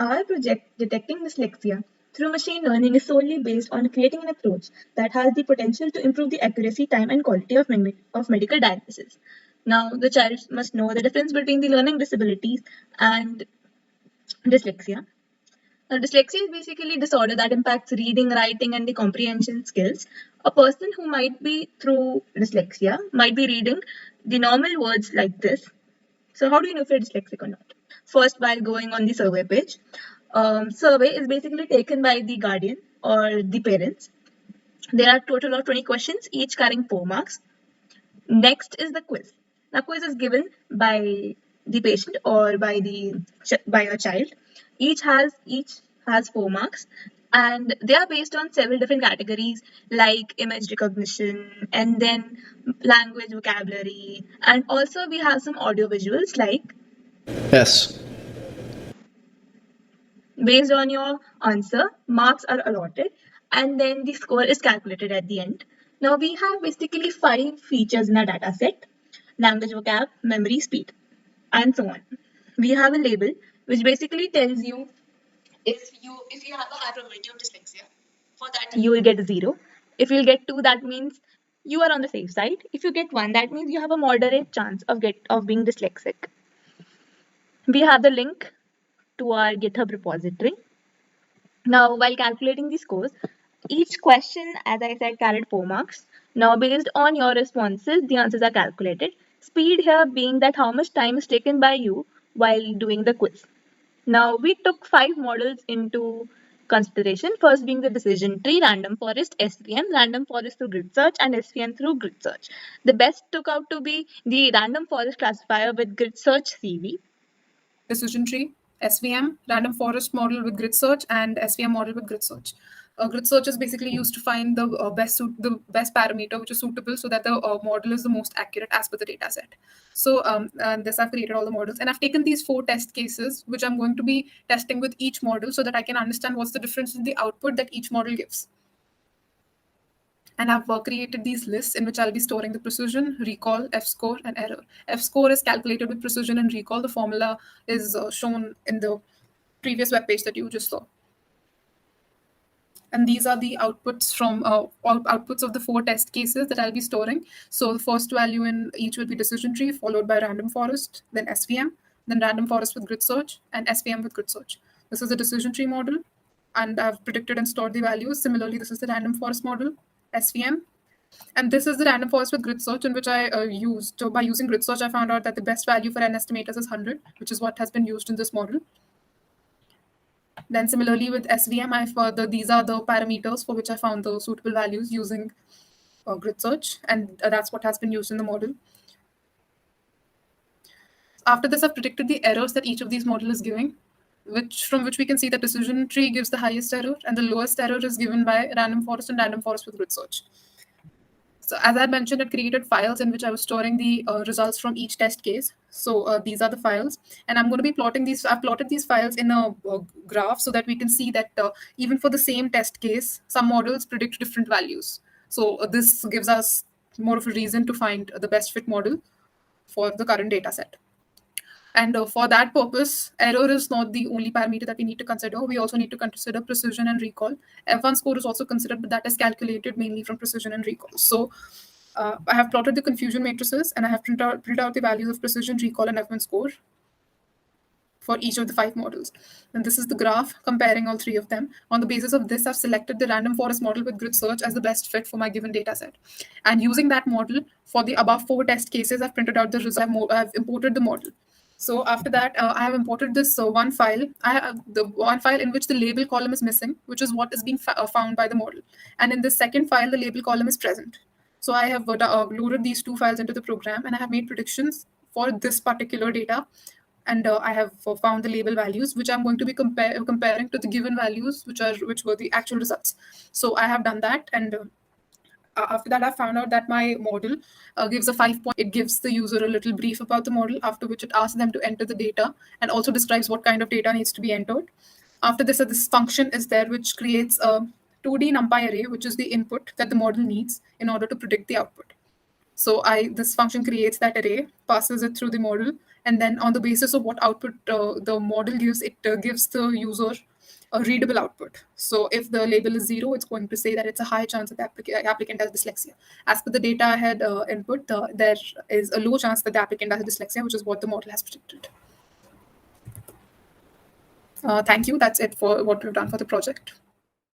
Our project detecting dyslexia through machine learning is solely based on creating an approach that has the potential to improve the accuracy, time, and quality of medical diagnosis. Now, the child must know the difference between the learning disabilities and dyslexia. Now, dyslexia is basically a disorder that impacts reading, writing, and the comprehension skills. A person who might be through dyslexia might be reading the normal words like this. So, how do you know if you're dyslexic or not? First, by going on the survey page. Survey is basically taken by the guardian or the parents. There are a total of 20 questions, each carrying 4 marks. Next is the quiz. Now, quiz is given by the patient or by a child. Each has 4 marks, and they are based on several different categories like image recognition and then language vocabulary, and also we have some audio visuals like. Yes. Based on your answer, marks are allotted and then the score is calculated at the end. Now we have basically 5 features in our data set: language, vocab, memory, speed, and so on. We have a label which basically tells you if you have a high probability of dyslexia. For that you will get a 0. If you'll get 2, that means you are on the safe side. If you get 1, that means you have a moderate chance of being dyslexic. We have the link to our GitHub repository. Now, while calculating the scores, each question, as I said, carried 4 marks. Now, based on your responses, the answers are calculated. Speed here being that how much time is taken by you while doing the quiz. Now, we took 5 models into consideration. First being the decision tree, random forest, SVM, random forest through grid search, and SVM through grid search. The best took out to be the random forest classifier with grid search CV. Decision tree, SVM, random forest model with grid search, and SVM model with grid search. Grid search is basically used to find the best parameter which is suitable so that the model is the most accurate as per the data set. So this I've created all the models, and I've taken these 4 test cases which I'm going to be testing with each model so that I can understand what's the difference in the output that each model gives. And I've created these lists in which I'll be storing the precision, recall, F-score, and error. F-score is calculated with precision and recall. The formula is shown in the previous web page that you just saw. And these are the outputs from outputs of the 4 test cases that I'll be storing. So the first value in each will be decision tree, followed by random forest, then SVM, then random forest with grid search, and SVM with grid search. This is the decision tree model, and I've predicted and stored the values. Similarly, this is the random forest model, SVM. And this is the random forest with grid search, in which I used. So by using grid search, I found out that the best value for n estimators is 100, which is what has been used in this model. Then similarly with SVM, these are the parameters for which I found the suitable values using grid search, and that's what has been used in the model. After this, I've predicted the errors that each of these models is giving, from which we can see that decision tree gives the highest error, and the lowest error is given by random forest and random forest with grid search. So as I mentioned, I created files in which I was storing the results from each test case. So these are the files, and I'm going to be plotting these. I've plotted these files in a graph so that we can see that even for the same test case, some models predict different values. So this gives us more of a reason to find the best fit model for the current data set. And for that purpose, error is not the only parameter that we need to consider. We also need to consider precision and recall. F1 score is also considered, but that is calculated mainly from precision and recall. So I have plotted the confusion matrices, and I have printed out the values of precision, recall, and F1 score for each of the 5 models. And this is the graph comparing all 3 of them. On the basis of this, I've selected the random forest model with grid search as the best fit for my given data set. And using that model for the above 4 test cases, I've printed out the result. I've imported the model. So after that, I have imported this one file. The one file in which the label column is missing, which is what is being found by the model. And in this second file, the label column is present. So I have loaded these 2 files into the program, and I have made predictions for this particular data. And I have found the label values, which I'm going to be comparing to the given values, which were the actual results. So I have done that, and after that, I found out that my model gives a 5 point. It gives the user a little brief about the model, after which it asks them to enter the data and also describes what kind of data needs to be entered. After this, this function is there, which creates a 2D NumPy array, which is the input that the model needs in order to predict the output. So this function creates that array, passes it through the model, And then on the basis of what output the model gives, it gives the user a readable output. So if the label is 0, it's going to say that it's a high chance that the applicant has dyslexia. As per the data I had input, there is a low chance that the applicant has dyslexia, which is what the model has predicted. Thank you. That's it for what we've done for the project.